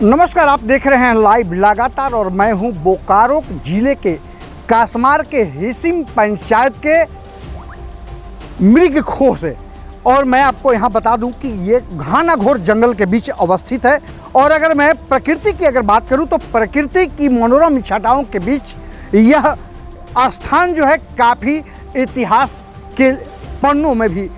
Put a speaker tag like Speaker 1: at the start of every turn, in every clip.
Speaker 1: नमस्कार, आप देख रहे हैं लाइव लगातार और मैं हूं बोकारो जिले के कासमार के हिसिम पंचायत के मृग खो से। और मैं आपको यहां बता दूं कि ये घना घोर जंगल के बीच अवस्थित है। और अगर मैं प्रकृति की बात करूं तो प्रकृति की मनोरम छटाओं के बीच यह स्थान जो है काफ़ी इतिहास के पन्नों में भी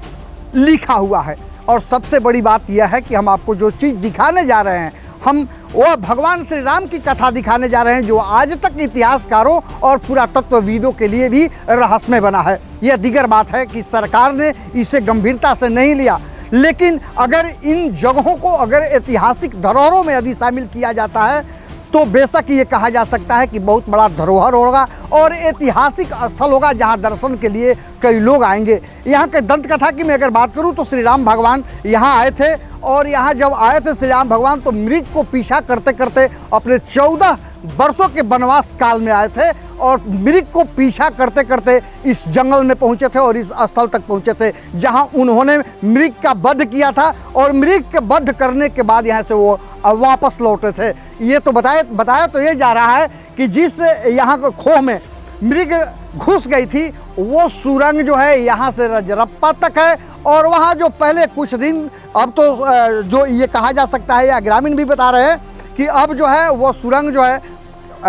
Speaker 1: लिखा हुआ है। और सबसे बड़ी बात यह है कि हम आपको जो चीज़ दिखाने जा रहे हैं, हम वह भगवान श्री राम की कथा दिखाने जा रहे हैं जो आज तक इतिहासकारों और पुरातत्वविदों के लिए भी रहस्यमय बना है। यह दीगर बात है कि सरकार ने इसे गंभीरता से नहीं लिया, लेकिन अगर इन जगहों को अगर ऐतिहासिक धरोहरों में यदि शामिल किया जाता है तो बेशक ये कहा जा सकता है कि बहुत बड़ा धरोहर होगा और ऐतिहासिक स्थल होगा जहां दर्शन के लिए कई लोग आएंगे। यहाँ के दंत कथा की मैं अगर बात करूं तो श्री राम भगवान यहाँ आए थे और यहाँ जब आए थे श्री राम भगवान तो मृग को पीछा करते करते अपने 14 वर्षों के वनवास काल में आए थे और मृग को पीछा करते करते इस जंगल में पहुँचे थे और इस स्थल तक पहुँचे थे जहाँ उन्होंने मृग का वध किया था। और मृग के वध करने के बाद यहाँ से वो वापस लौटे थे। ये तो बताया तो ये जा रहा है कि जिस यहाँ के खोह में मृग घुस गई थी वो सुरंग जो है यहाँ से रजरप्पा तक है। और वहाँ जो पहले कुछ दिन, अब तो जो ये कहा जा सकता है या ग्रामीण भी बता रहे हैं कि अब जो है वो सुरंग जो है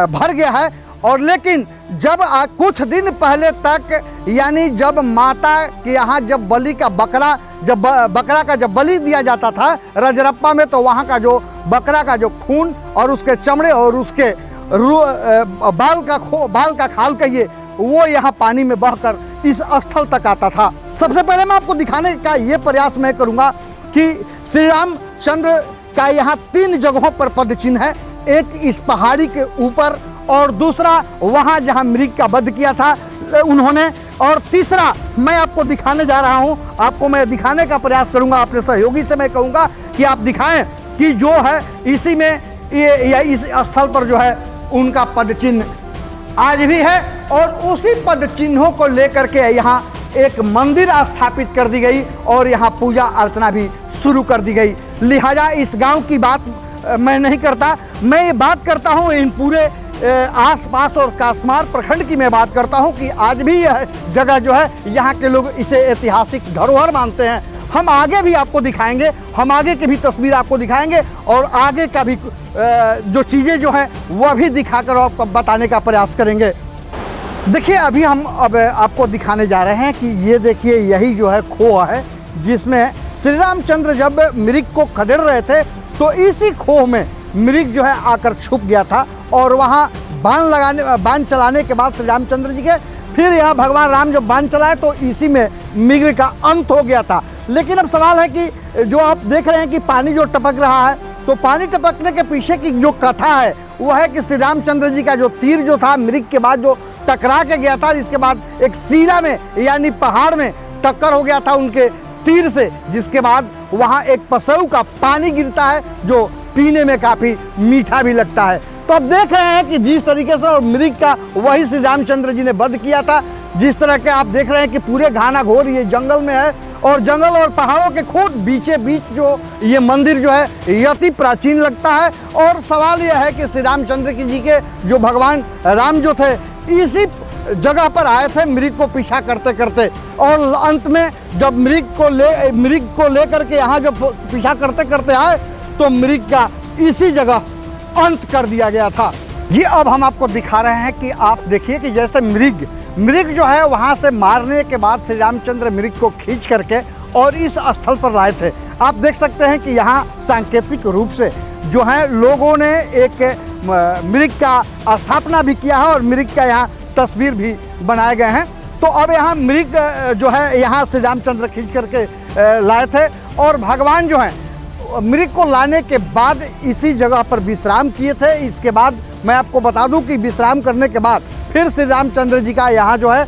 Speaker 1: भर गया है। और लेकिन जब कुछ दिन पहले तक यानी जब माता के यहाँ जब बलि का बकरा का जब बलि दिया जाता था रजरप्पा में, तो वहाँ का जो बकरा का जो खून और उसके चमड़े और उसके बाल का खाल कहिए वो यहाँ पानी में बहकर इस स्थल तक आता था। सबसे पहले मैं आपको दिखाने का ये प्रयास मैं करूँगा कि श्री रामचंद्र का यहाँ 3 जगहों पर पद चिन्ह है। एक इस पहाड़ी के ऊपर और दूसरा वहाँ जहाँ मृग का वध किया था उन्होंने, और तीसरा मैं आपको दिखाने जा रहा हूँ। आपको मैं दिखाने का प्रयास करूँगा, अपने सहयोगी से मैं कहूँगा कि आप दिखाएं कि जो है इसी में इस स्थल पर जो है उनका पद चिन्ह आज भी है। और उसी पद चिन्हों को लेकर के यहाँ एक मंदिर स्थापित कर दी गई और यहाँ पूजा अर्चना भी शुरू कर दी गई। लिहाजा इस गांव की बात मैं नहीं करता, मैं ये बात करता हूँ इन पूरे आसपास और कासमार प्रखंड की मैं बात करता हूँ कि आज भी यह जगह जो है यहाँ के लोग इसे ऐतिहासिक धरोहर मानते हैं। हम आगे भी आपको दिखाएंगे, हम आगे की भी तस्वीर आपको दिखाएंगे और आगे का भी जो चीज़ें जो हैं वह भी दिखाकर आपको बताने का प्रयास करेंगे। देखिए अभी हम आपको दिखाने जा रहे हैं कि ये देखिए यही जो है खोह है जिसमें श्री रामचंद्र जब मृग को खदेड़ रहे थे तो इसी खोह में मृग जो है आकर छुप गया था। और वहाँ बांध चलाने के बाद श्री रामचंद्र जी के फिर यहाँ भगवान राम जब बांध चलाए तो इसी में मृग का अंत हो गया था। लेकिन अब सवाल है कि जो आप देख रहे हैं कि पानी जो टपक रहा है, तो पानी टपकने के पीछे की जो कथा है वो है कि श्री रामचंद्र जी का जो तीर जो था मृग के बाद जो टकरा के गया था, जिसके बाद एक सीला में यानी पहाड़ में टक्कर हो गया था उनके तीर से, जिसके बाद वहाँ एक पसऊ का पानी गिरता है जो पीने में काफ़ी मीठा भी लगता है। तो अब देख रहे हैं कि जिस तरीके से और मृग का वही श्री रामचंद्र जी ने वध किया था, जिस तरह के आप देख रहे हैं कि पूरे घना घोर ये जंगल में है और जंगल और पहाड़ों के खूब बीचे बीच जो ये मंदिर जो है अति प्राचीन लगता है। और सवाल यह है कि श्री रामचंद्र जी के जो भगवान राम जो थे इसी जगह पर आए थे मृग को पीछा करते करते, और अंत में जब मृग को लेकर के यहाँ जब पीछा करते करते आए तो मृग का इसी जगह अंत कर दिया गया था। जी अब हम आपको दिखा रहे हैं कि आप देखिए कि जैसे मृग जो है वहाँ से मारने के बाद श्री रामचंद्र मृग को खींच करके और इस स्थल पर लाए थे। आप देख सकते हैं कि यहाँ सांकेतिक रूप से जो है लोगों ने एक मृग का स्थापना भी किया है और मृग का यहाँ तस्वीर भी बनाए गए हैं। तो अब यहाँ मृग जो है यहाँ श्री रामचंद्र खींच करके लाए थे और भगवान जो हैं मृग को लाने के बाद इसी जगह पर विश्राम किए थे। इसके बाद मैं आपको बता दूं कि विश्राम करने के बाद फिर श्री रामचंद्र जी का यहाँ जो है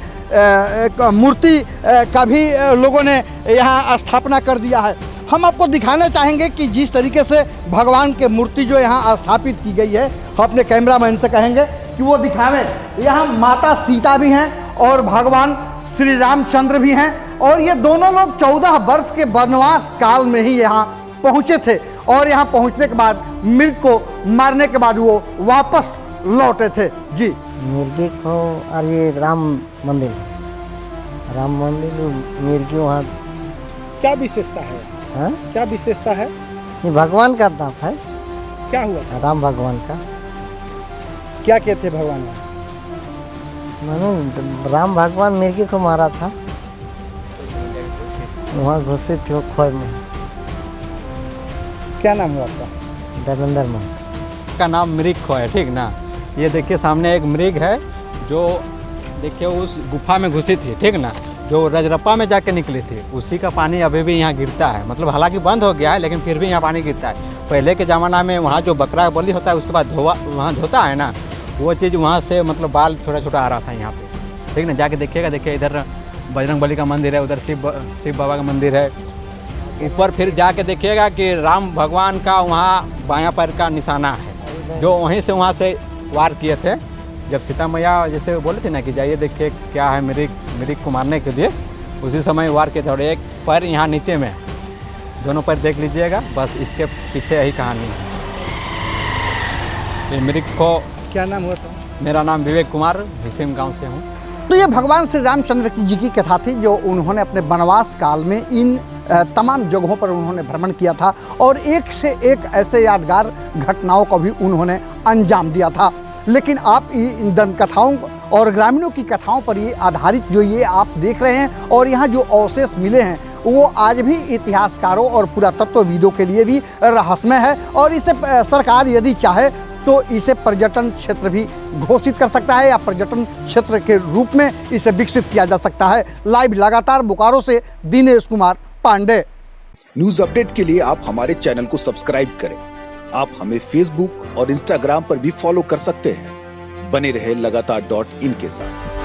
Speaker 1: एक मूर्ति का भी लोगों ने यहाँ स्थापना कर दिया है। हम आपको दिखाना चाहेंगे कि जिस तरीके से भगवान के मूर्ति जो यहाँ स्थापित की गई है, अपने कैमरामैन से कहेंगे कि वो दिखावें। यहाँ माता सीता भी हैं और भगवान श्री रामचंद्र भी हैं और ये दोनों लोग 14 वर्ष के वनवास काल में ही यहाँ पहुँचे थे और यहाँ पहुँचने के बाद मृग को मारने के बाद वो वापस लौटे थे। जी,
Speaker 2: मिर्गी को और ये राम मंदिर मिर्गी वहाँ
Speaker 3: क्या विशेषता है?
Speaker 2: हाँ?
Speaker 3: क्या विशेषता है?
Speaker 2: ये भगवान का दाप है,
Speaker 3: क्या हुआ?
Speaker 2: राम भगवान का।
Speaker 3: क्या कहते भगवान?
Speaker 2: मैंने राम भगवान मिर्गी को मारा था, वहाँ घुसे थे वो खोर में।
Speaker 3: क्या नाम हुआ आपका?
Speaker 2: देवेंद्र महतो
Speaker 4: का नाम मृग खो है, ठीक ना। ये देखिए सामने एक मृग है जो देखिए उस गुफा में घुसी थी, ठीक ना, जो रजरप्पा में जाके निकली थी। उसी का पानी अभी भी यहाँ गिरता है, मतलब हालांकि बंद हो गया है लेकिन फिर भी यहाँ पानी गिरता है। पहले के ज़माना में वहाँ जो बकरा बलि होता है उसके बाद वहाँ धोता है ना, वो चीज़ वहाँ से मतलब बाल छोटा छोटा आ रहा था यहाँ पे, ठीक ना। जाके देखिएगा, देखिए इधर बजरंग बली का मंदिर है, उधर शिव बाबा का मंदिर है। ऊपर फिर जाके देखिएगा कि राम भगवान का वहाँ बायां पैर का निशाना है, जो वहीं से वहाँ से वार किए थे जब सीता मैया जैसे बोले थे ना कि जाइए देखिए क्या है मृग को मारने के लिए, उसी समय वार किए थे। और एक पैर यहाँ नीचे में, दोनों पैर देख लीजिएगा, बस इसके पीछे यही कहानी है। ये मृग को
Speaker 3: क्या नाम हुआ था?
Speaker 4: मेरा नाम विवेक कुमार, भीसिम गांव से हूँ।
Speaker 1: तो ये भगवान श्री रामचंद्र जी की कथा थी जो उन्होंने अपने वनवास काल में इन तमाम जगहों पर उन्होंने भ्रमण किया था और एक से एक ऐसे यादगार घटनाओं को भी उन्होंने अंजाम दिया था। लेकिन आप इन दंतकथाओं और ग्रामीणों की कथाओं पर ये आधारित जो ये आप देख रहे हैं और यहाँ जो अवशेष मिले हैं वो आज भी इतिहासकारों और पुरातत्वविदों के लिए भी रहस्यमय है और इसे सरकार यदि चाहे तो इसे पर्यटन क्षेत्र भी घोषित कर सकता है या पर्यटन क्षेत्र के रूप में इसे विकसित किया जा सकता है। लाइव लगातार बोकारो से दिनेश कुमार पांडे।
Speaker 5: न्यूज अपडेट के लिए आप हमारे चैनल को सब्सक्राइब करें। आप हमें फेसबुक और इंस्टाग्राम पर भी फॉलो कर सकते हैं। बने रहे लगातार.in के साथ।